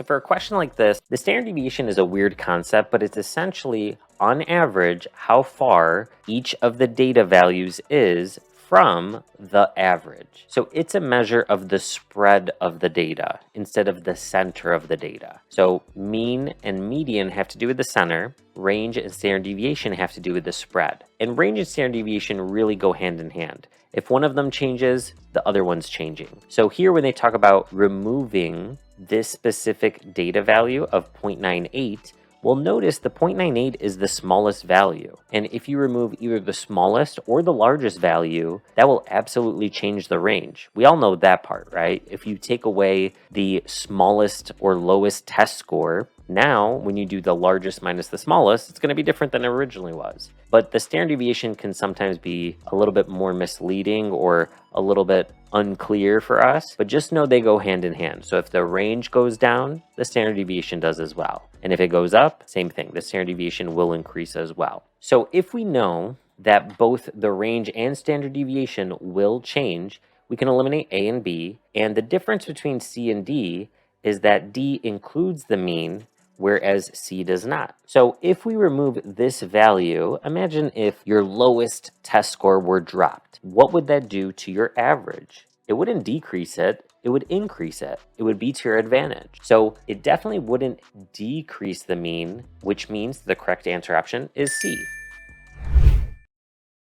So for a question like this, the standard deviation is a weird concept, but it's essentially, on average, how far each of the data values is from the average. So it's a measure of the spread of the data instead of the center of the data. So mean and median have to do with the center, range and standard deviation have to do with the spread. And range and standard deviation really go hand in hand. If one of them changes, the other one's changing. So here when they talk about removing this specific data value of 0.98, well, notice the 0.98 is the smallest value. And if you remove either the smallest or the largest value, that will absolutely change the range. We all know that part, right? If you take away the smallest or lowest test score, now when you do the largest minus the smallest, it's going to be different than it originally was. But the standard deviation can sometimes be a little bit more misleading or a little bit unclear for us, but just know they go hand in hand. So if the range goes down, the standard deviation does as well. And if it goes up, same thing, the standard deviation will increase as well. So if we know that both the range and standard deviation will change, we can eliminate A and B. And the difference between C and D is that D includes the mean, whereas C does not. So if we remove this value, imagine if your lowest test score were dropped. What would that do to your average? It wouldn't decrease it, it would increase it. It would be to your advantage. So it definitely wouldn't decrease the mean, which means the correct answer option is C.